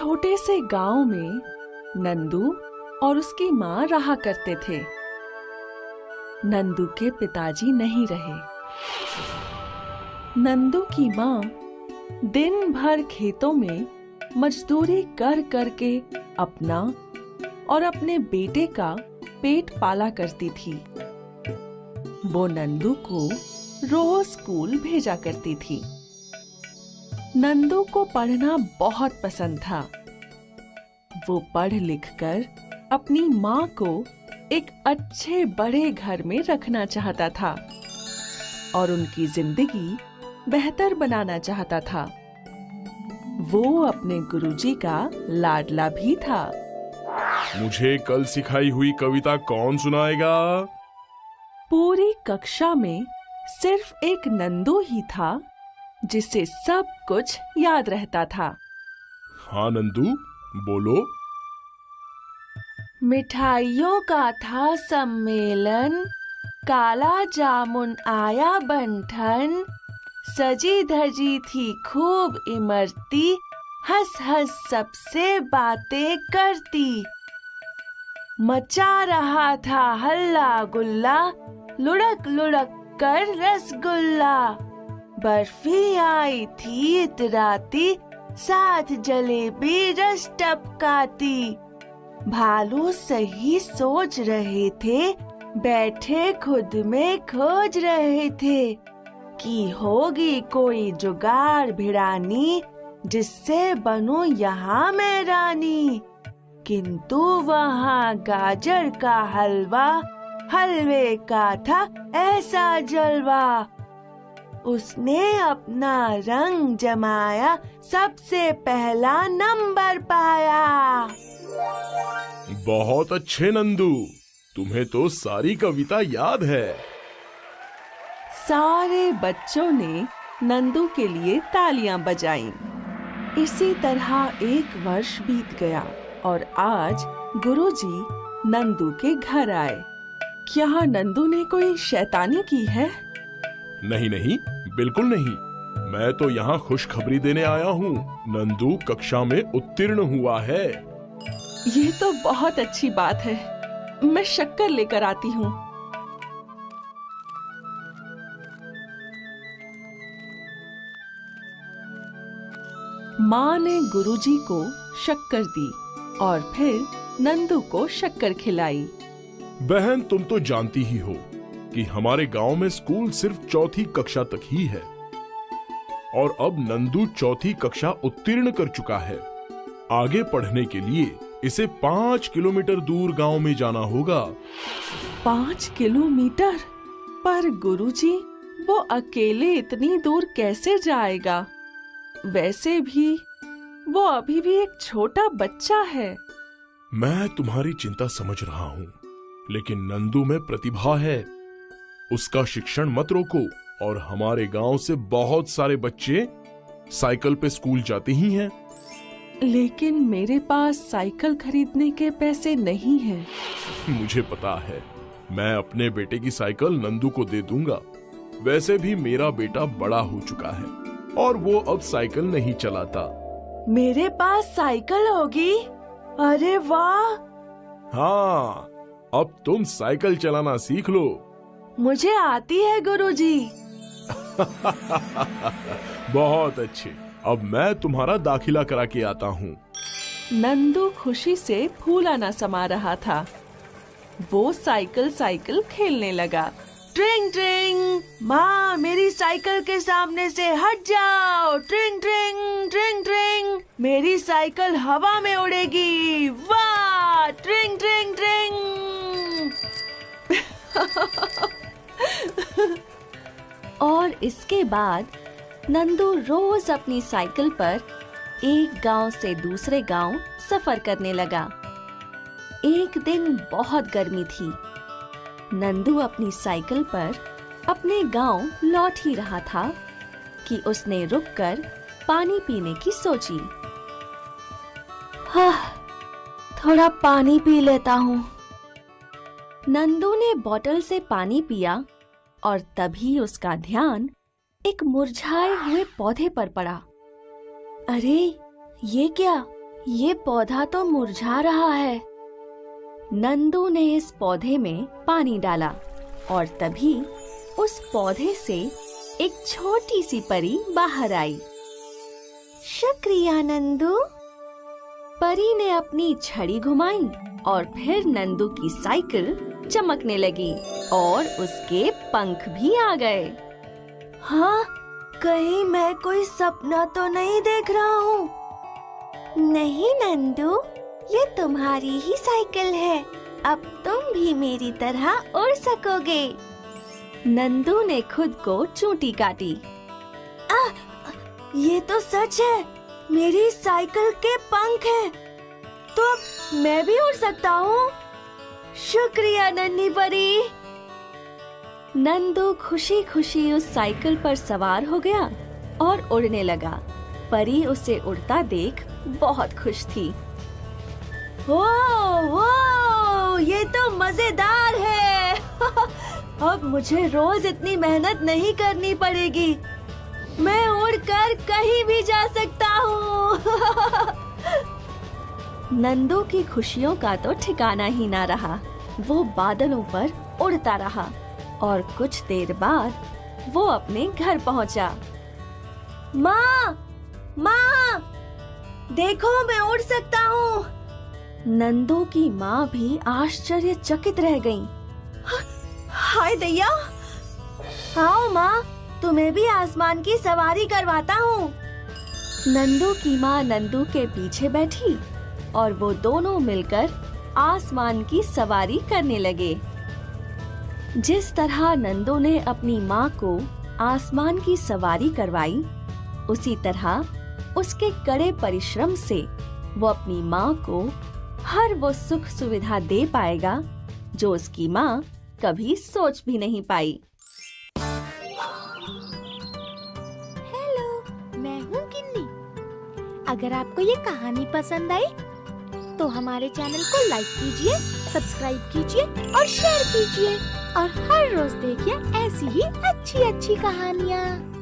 छोटे से गांव में नंदू और उसकी माँ रहा करते थे। नंदू के पिताजी नहीं रहे। नंदू की माँ दिन भर खेतों में मजदूरी कर करके अपना और अपने बेटे का पेट पाला करती थी। वो नंदू को रोज स्कूल भेजा करती थी। नंदू को पढ़ना बहुत पसंद था। वो पढ़ लिख कर अपनी माँ को एक अच्छे बड़े घर में रखना चाहता था और उनकी जिंदगी बेहतर बनाना चाहता था। वो अपने गुरुजी का लाडला भी था। मुझे कल सिखाई हुई कविता कौन सुनाएगा? पूरी कक्षा में सिर्फ एक नंदू ही था जिसे सब कुछ याद रहता था। हाँ नंदू, बोलो। मिठाइयों का था सम्मेलन, काला जामुन आया बंठन, सजी धजी थी खूब इमरती, हंस हंस सबसे बातें करती। मचा रहा था हल्ला गुल्ला, लुढ़क लुढ़क कर रसगुल्ला, बर्फी आई थी इतराती, साथ जलेबी रस टपकाती। भालू सही सोच रहे थे, बैठे खुद में खोज रहे थे कि होगी कोई जुगाड़ भिड़ानी, जिससे बनूं यहाँ मैं रानी। किंतु वहाँ गाजर का हलवा, हलवे का था ऐसा जलवा। उसने अपना रंग जमाया, सबसे पहला नंबर पाया। बहुत अच्छे नंदू, तुम्हें तो सारी कविता याद है। सारे बच्चों ने नंदू के लिए तालियां बजाईं। इसी तरह एक वर्ष बीत गया और आज गुरुजी नंदू के घर आए। क्या नंदू ने कोई शैतानी की है? नहीं नहीं, बिल्कुल नहीं। मैं तो यहाँ खुशखबरी देने आया हूँ। नंदू कक्षा में उत्तीर्ण हुआ है। ये तो बहुत अच्छी बात है। मैं शक्कर लेकर आती हूँ। माँ ने गुरुजी को शक्कर दी और फिर नंदू को शक्कर खिलाई। बहन, तुम तो जानती ही हो कि हमारे गांव में स्कूल सिर्फ चौथी कक्षा तक ही है और अब नंदू चौथी कक्षा उत्तीर्ण कर चुका है। आगे पढ़ने के लिए इसे 5 किलोमीटर दूर गांव में जाना होगा। 5 किलोमीटर? पर गुरुजी, वो अकेले इतनी दूर कैसे जाएगा? वैसे भी वो अभी भी एक छोटा बच्चा है। मैं तुम्हारी चिंता समझ रहा हूँ, लेकिन नंदू में प्रतिभा है। उसका शिक्षण मत रोको। और हमारे गांव से बहुत सारे बच्चे साइकिल पे स्कूल जाते ही हैं। लेकिन मेरे पास साइकिल खरीदने के पैसे नहीं हैं। मुझे पता है, मैं अपने बेटे की साइकिल नंदू को दे दूंगा। वैसे भी मेरा बेटा बड़ा हो चुका है और वो अब साइकिल नहीं चलाता। मेरे पास साइकिल होगी? अरे वाह! हाँ, अब तुम साइकिल चलाना सीख लो। मुझे आती है गुरुजी। बहुत अच्छे। अब मैं तुम्हारा दाखिला करा के आता हूँ। नंदू खुशी से फूला न समा रहा था। वो साइकिल खेलने लगा। ट्रिंग ट्रिंग, माँ मेरी साइकिल के सामने से हट जाओ। ट्रिंग ट्रिंग ट्रिंग ट्रिंग, मेरी साइकिल हवा में उड़ेगी। वाह! ट्रिंग ट्रिंग ट्रिंग। और इसके बाद नंदू रोज अपनी साइकिल पर एक गांव से दूसरे गांव सफर करने लगा। एक दिन बहुत गर्मी थी। नंदू अपनी साइकिल पर अपने गांव लौट ही रहा था कि उसने रुककर पानी पीने की सोची। थोड़ा पानी पी लेता हूँ। नंदू ने बोतल से पानी पिया और तभी उसका ध्यान एक मुरझाए हुए पौधे पर पड़ा। अरे ये क्या? ये पौधा तो मुरझा रहा है। नंदू ने इस पौधे में पानी डाला और तभी उस पौधे से एक छोटी सी परी बाहर आई। शुक्रिया नंदू। परी ने अपनी छड़ी घुमाई और फिर नंदू की साइकिल चमकने लगी और उसके पंख भी आ गए। हाँ, कहीं मैं कोई सपना तो नहीं देख रहा हूँ? नहीं नंदू, ये तुम्हारी ही साइकिल है। अब तुम भी मेरी तरह उड़ सकोगे। नंदू ने खुद को चूंटी काटी। ये तो सच है, मेरी साइकिल के पंख हैं। तो अब मैं भी उड़ सकता हूँ। शुक्रिया नन्ही परी। नंदू खुशी खुशी उस साइकिल पर सवार हो गया और उड़ने लगा। परी उसे उड़ता देख बहुत खुश थी। ओ, ये तो मजेदार है। अब मुझे रोज इतनी मेहनत नहीं करनी पड़ेगी। मैं उड़कर कहीं भी जा सकता हूँ। नंदू की खुशियों का तो ठिकाना ही ना रहा। वो बादलों पर उड़ता रहा और कुछ देर बाद वो अपने घर पहुंचा। माँ, माँ, देखो मैं उड़ सकता हूँ। नंदू की माँ भी आश्चर्यचकित रह गईं। हाय दैया! आओ माँ, तुम्हें भी आसमान की सवारी करवाता हूँ। नंदू की माँ नंदू के पीछे बैठी और वो दोनों मिलकर आसमान की सवारी करने लगे। जिस तरह नंदू ने अपनी माँ को आसमान की सवारी करवाई, उसी तरह उसके कड़े परिश्रम से वो अपनी माँ को हर वो सुख सुविधा दे पाएगा जो उसकी माँ कभी सोच भी नहीं पाई। हेलो, मैं हूँ गिन्नी। अगर आपको ये कहानी पसंद आई तो हमारे चैनल को लाइक कीजिए, सब्सक्राइब कीजिए और शेयर कीजिए और हर रोज देखिए ऐसी ही अच्छी अच्छी कहानियाँ।